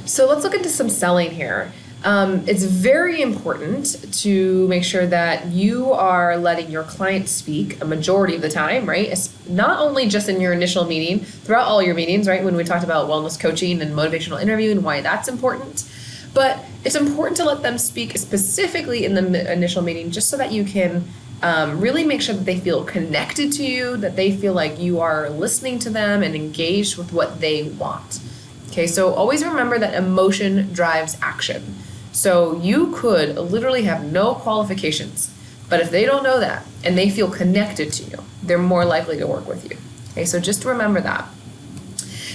So let's look into some selling here. It's very important to make sure that you are letting your client speak a majority of the time, right? It's not only just in your initial meeting, throughout all your meetings, right? When we talked about wellness coaching and motivational interview and why that's important. But it's important to let them speak specifically in the initial meeting just so that you can really make sure that they feel connected to you, that they feel like you are listening to them and engaged with what they want. Okay, so always remember that emotion drives action. So you could literally have no qualifications, but if they don't know that and they feel connected to you, they're more likely to work with you. Okay, so just remember that.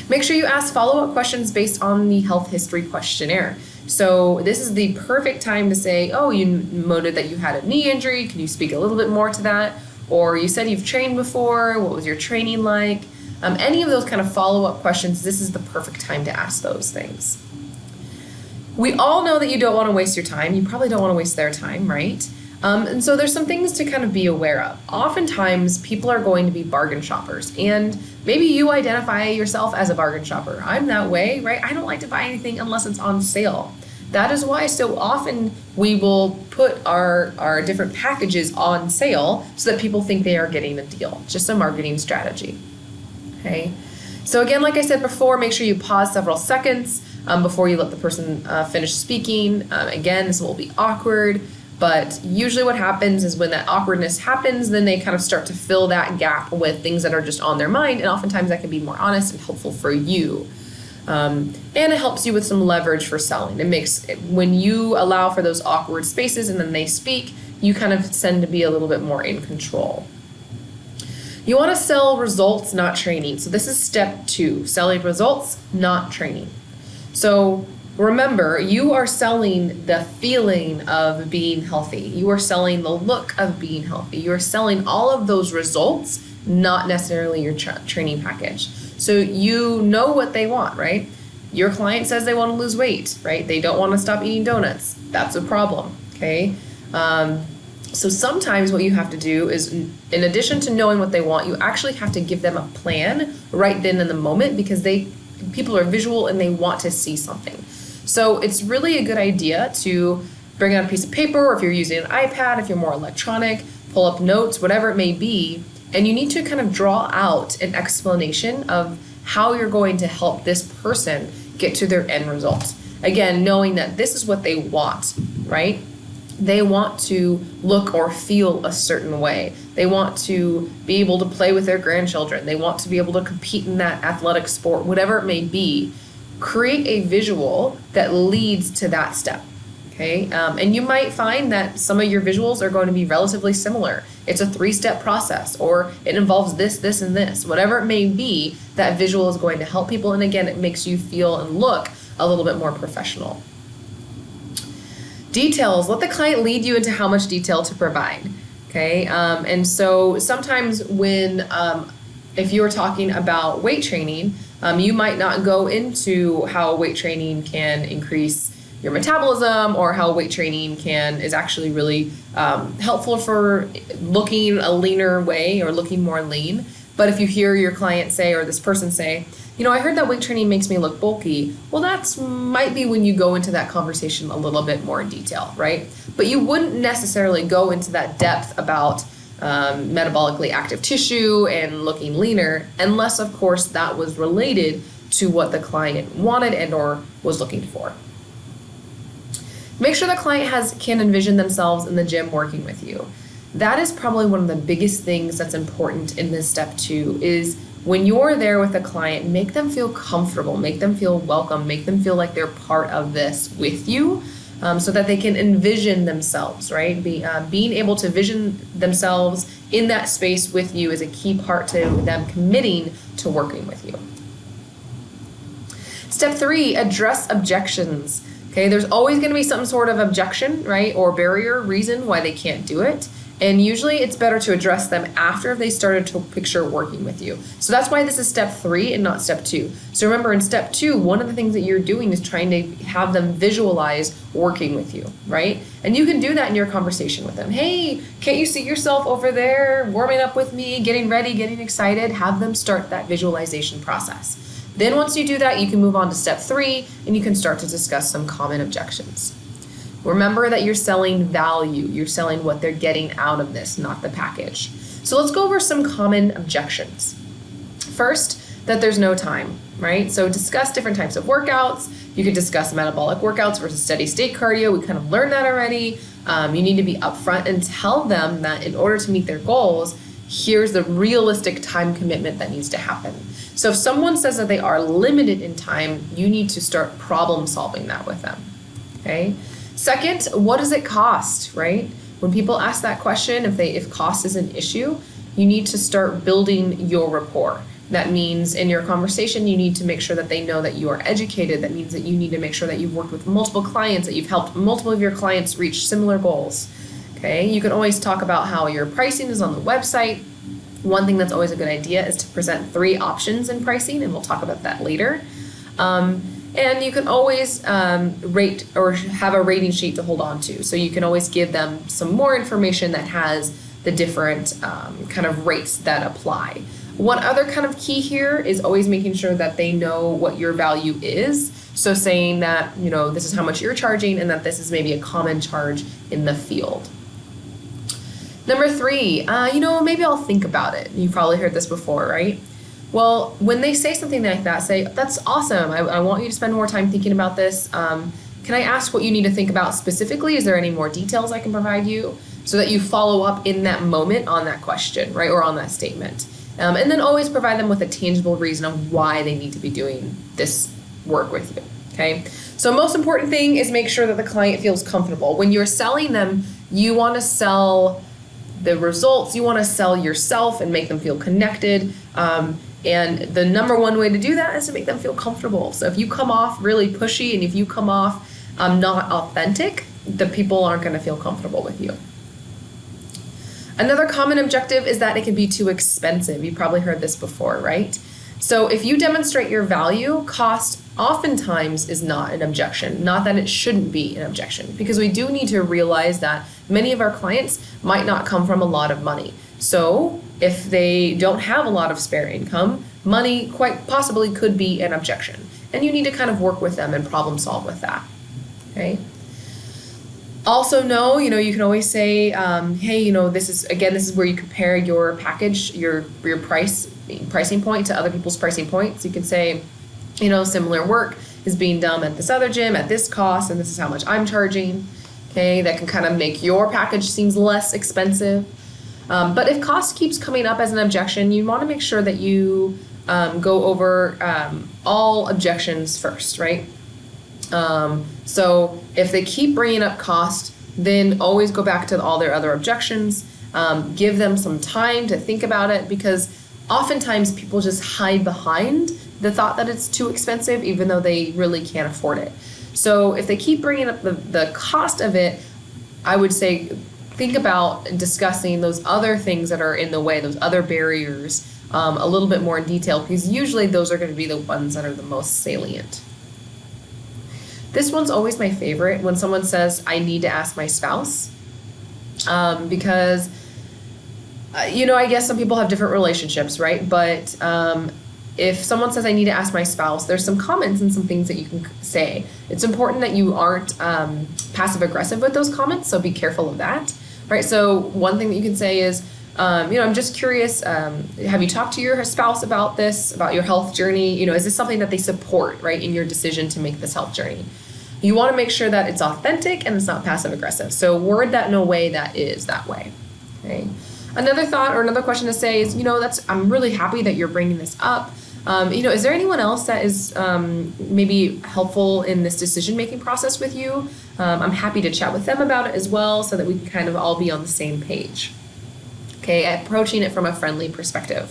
Make sure you ask follow-up questions based on the health history questionnaire. So this is the perfect time to say, oh, you noted that you had a knee injury. Can you speak a little bit more to that? Or you said you've trained before. What was your training like? Any of those kind of follow-up questions, this is the perfect time to ask those things. We all know that you don't want to waste your time. You probably don't want to waste their time, right? And so there's some things to kind of be aware of. Oftentimes, people are going to be bargain shoppers, and maybe you identify yourself as a bargain shopper. I'm that way, right? I don't like to buy anything unless it's on sale. That is why so often we will put our different packages on sale so that people think they are getting a deal. Just a marketing strategy, okay? So again, like I said before, make sure you pause several seconds before you let the person finish speaking. Again, this will be awkward. But usually what happens is when that awkwardness happens, then they kind of start to fill that gap with things that are just on their mind. And oftentimes that can be more honest and helpful for you. And it helps you with some leverage for selling. It makes, when you allow for those awkward spaces and then they speak, you kind of tend to be a little bit more in control. You want to sell results, not training. So this is step 2, selling results, not training. So remember, you are selling the feeling of being healthy. You are selling the look of being healthy. You are selling all of those results, not necessarily your training package. So you know what they want, right? Your client says they want to lose weight, right? They don't want to stop eating donuts. That's a problem, okay? So sometimes what you have to do is, in addition to knowing what they want, you actually have to give them a plan right then in the moment, because people are visual and they want to see something. So it's really a good idea to bring out a piece of paper, or if you're using an iPad, if you're more electronic, pull up notes, whatever it may be, and you need to kind of draw out an explanation of how you're going to help this person get to their end result. Again, knowing that this is what they want, right? They want to look or feel a certain way. They want to be able to play with their grandchildren. They want to be able to compete in that athletic sport, whatever it may be. Create a visual that leads to that step, okay? And you might find that some of your visuals are going to be relatively similar. It's a 3-step process, or it involves this, this, and this. Whatever it may be, that visual is going to help people. And again, it makes you feel and look a little bit more professional. Details, let the client lead you into how much detail to provide, okay? And so sometimes when, if you're talking about weight training, you might not go into how weight training can increase your metabolism, or how weight training is actually really helpful for looking a leaner way or looking more lean. But if you hear your client say, or this person say, I heard that weight training makes me look bulky. Well, that's might be when you go into that conversation a little bit more in detail, right? But you wouldn't necessarily go into that depth about metabolically active tissue and looking leaner, unless, of course, that was related to what the client wanted and or was looking for. Make sure the client can envision themselves in the gym working with you. That is probably one of the biggest things that's important in this step 2, is when you're there with a client, make them feel comfortable, make them feel welcome, make them feel like they're part of this with you, so that they can envision themselves, right? Being able to vision themselves in that space with you is a key part to them committing to working with you. Step 3, address objections. Okay, there's always going to be some sort of objection, right, or barrier, reason why they can't do it. And usually it's better to address them after they started to picture working with you. So that's why this is step 3 and not step 2. So remember, in step 2, one of the things that you're doing is trying to have them visualize working with you, right? And you can do that in your conversation with them. Hey, can't you see yourself over there warming up with me, getting ready, getting excited? Have them start that visualization process. Then once you do that, you can move on to step 3 and you can start to discuss some common objections. Remember that you're selling value. You're selling what they're getting out of this, not the package. So let's go over some common objections. First, that there's no time, right? So discuss different types of workouts. You could discuss metabolic workouts versus steady state cardio. We kind of learned that already. You need to be upfront and tell them that in order to meet their goals, here's the realistic time commitment that needs to happen. So if someone says that they are limited in time, you need to start problem solving that with them, okay? Second, what does it cost, right? When people ask that question, if cost is an issue, you need to start building your rapport. That means in your conversation, you need to make sure that they know that you are educated. That means that you need to make sure that you've worked with multiple clients, that you've helped multiple of your clients reach similar goals. Okay, you can always talk about how your pricing is on the website. One thing that's always a good idea is to present 3 options in pricing, and we'll talk about that later. And you can always rate or have a rating sheet to hold on to. So you can always give them some more information that has the different kind of rates that apply. One other kind of key here is always making sure that they know what your value is. So saying that, this is how much you're charging and that this is maybe a common charge in the field. Number 3, maybe I'll think about it. You've probably heard this before, right? Well, when they say something like that, say, that's awesome. I want you to spend more time thinking about this. Can I ask what you need to think about specifically? Is there any more details I can provide you? So that you follow up in that moment on that question, right? Or on that statement. And then always provide them with a tangible reason of why they need to be doing this work with you, okay? So most important thing is make sure that the client feels comfortable. When you're selling them, you want to sell the results, you want to sell yourself and make them feel connected. And the number one way to do that is to make them feel comfortable. So if you come off really pushy and if you come off not authentic, the people aren't going to feel comfortable with you. Another common objective is that it can be too expensive. You've probably heard this before, right? So if you demonstrate your value, cost oftentimes is not an objection. Not that it shouldn't be an objection, because we do need to realize that many of our clients might not come from a lot of money. So if they don't have a lot of spare income, money quite possibly could be an objection. And you need to kind of work with them and problem solve with that, okay? Also know, you can always say, hey, this is where you compare your package, your pricing point to other people's pricing points. You can say, similar work is being done at this other gym at this cost, and this is how much I'm charging. Okay, that can kind of make your package seems less expensive. But if cost keeps coming up as an objection, you want to make sure that you go over all objections first, right? So if they keep bringing up cost, then always go back to all their other objections. Give them some time to think about it, because oftentimes people just hide behind the thought that it's too expensive, even though they really can't afford it. So if they keep bringing up the cost of it, I would say think about discussing those other things that are in the way, those other barriers, a little bit more in detail, because usually those are going to be the ones that are the most salient. This one's always my favorite, when someone says, I need to ask my spouse, because, I guess some people have different relationships, right? But if someone says, I need to ask my spouse, there's some comments and some things that you can say. It's important that you aren't passive aggressive with those comments, so be careful of that, right? So one thing that you can say is, I'm just curious, have you talked to your spouse about this, about your health journey? Is this something that they support, right, in your decision to make this health journey? You want to make sure that it's authentic and it's not passive aggressive. So word that in a way that is that way, okay? Another thought or another question to say is, I'm really happy that you're bringing this up. Is there anyone else that is maybe helpful in this decision-making process with you? I'm happy to chat with them about it as well, so that we can kind of all be on the same page. Okay, approaching it from a friendly perspective.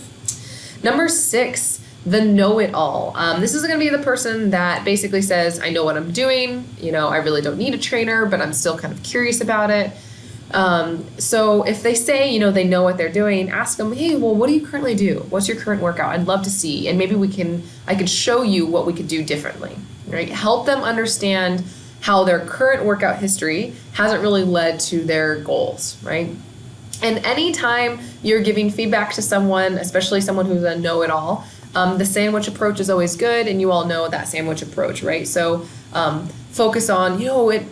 Number 6, the know-it-all. This is going to be the person that basically says, I know what I'm doing. I really don't need a trainer, but I'm still kind of curious about it. So if they say, they know what they're doing, ask them, hey, well, what do you currently do? What's your current workout? I'd love to see. And maybe I could show you what we could do differently, right? Help them understand how their current workout history hasn't really led to their goals, right? And anytime you're giving feedback to someone, especially someone who's a know-it-all, The sandwich approach is always good, and you all know that sandwich approach, right? So focus on,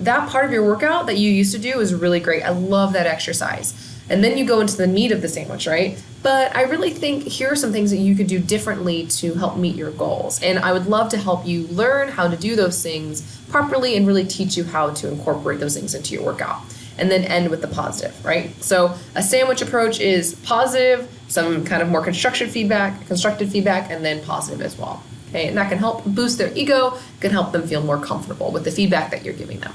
that part of your workout that you used to do is really great. I love that exercise. And then you go into the meat of the sandwich, right? But I really think here are some things that you could do differently to help meet your goals. And I would love to help you learn how to do those things properly and really teach you how to incorporate those things into your workout. And then end with the positive, right? So a sandwich approach is positive, some kind of more constructive feedback, and then positive as well. Okay, and that can help boost their ego, can help them feel more comfortable with the feedback that you're giving them.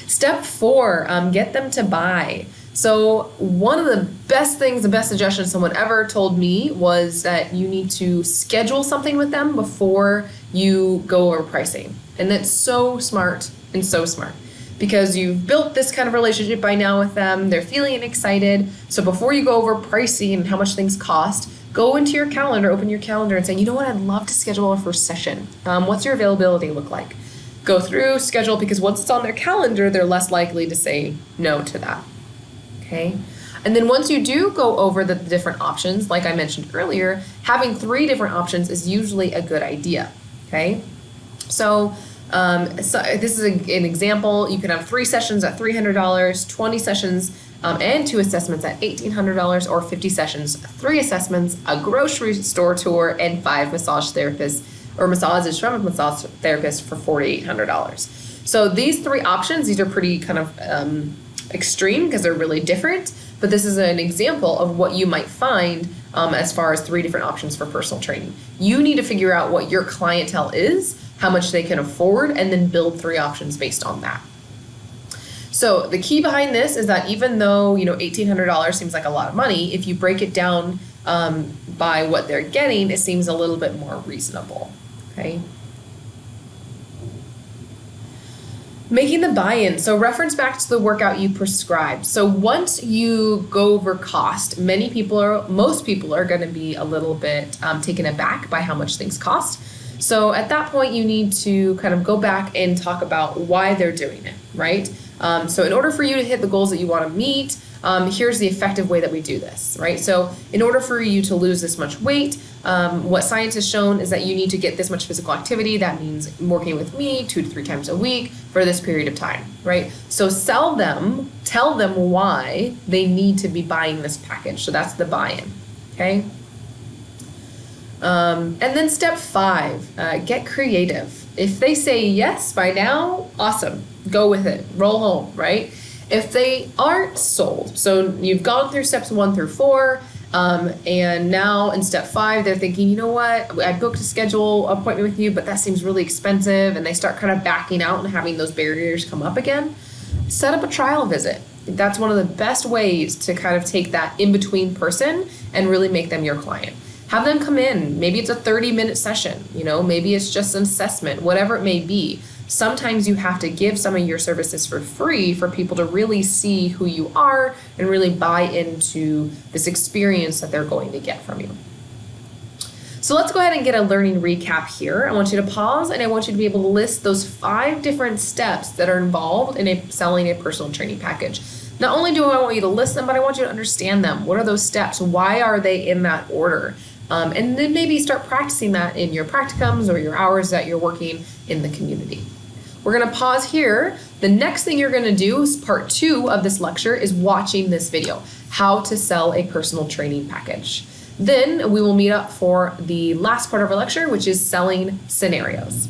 Step 4, get them to buy. So one of the best things, the best suggestion someone ever told me was that you need to schedule something with them before you go over pricing. And that's so smart and so smart because you've built this kind of relationship by now with them. They're feeling excited. So before you go over pricing and how much things cost, go into your calendar, open your calendar and say, you know what, I'd love to schedule a first session. What's your availability look like? Go through, schedule, because once it's on their calendar, they're less likely to say no to that. Okay. And then once you do go over the different options, like I mentioned earlier, having 3 different options is usually a good idea. Okay. So this is an example. You can have 3 sessions at $300, 20 sessions and 2 assessments at $1,800, or 50 sessions, 3 assessments, a grocery store tour, and 5 massage therapists or massages from a massage therapist for $4,800. So these 3 options, these are pretty kind of extreme because they're really different, but this is an example of what you might find as far as 3 different options for personal training. You need to figure out what your clientele is, how much they can afford, and then build 3 options based on that. So the key behind this is that even though, $1,800 seems like a lot of money, if you break it down by what they're getting, it seems a little bit more reasonable, okay? Making the buy-in. So reference back to the workout you prescribed. So once you go over cost, most people are going to be a little bit taken aback by how much things cost. So at that point, you need to kind of go back and talk about why they're doing it, right? So in order for you to hit the goals that you want to meet, here's the effective way that we do this, right? So in order for you to lose this much weight, what science has shown is that you need to get this much physical activity. That means working with me 2 to 3 times a week for this period of time, right? So tell them why they need to be buying this package. So that's the buy-in, okay? And then step 5, get creative. If they say yes by now, awesome, go with it, roll home, right? If they aren't sold, so you've gone through steps 1 through 4, and now in step 5, they're thinking, you know what, I booked a schedule appointment with you, but that seems really expensive, and they start kind of backing out and having those barriers come up again, set up a trial visit. That's one of the best ways to kind of take that in-between person and really make them your client. Have them come in. Maybe it's a 30-minute session, maybe it's just an assessment, whatever it may be. Sometimes you have to give some of your services for free for people to really see who you are and really buy into this experience that they're going to get from you. So let's go ahead and get a learning recap here. I want you to pause and I want you to be able to list those 5 different steps that are involved in selling a personal training package. Not only do I want you to list them, but I want you to understand them. What are those steps? Why are they in that order? And then maybe start practicing that in your practicums or your hours that you're working in the community. We're going to pause here. The next thing you're going to do is part 2 of this lecture is watching this video, how to sell a personal training package. Then we will meet up for the last part of our lecture, which is selling scenarios.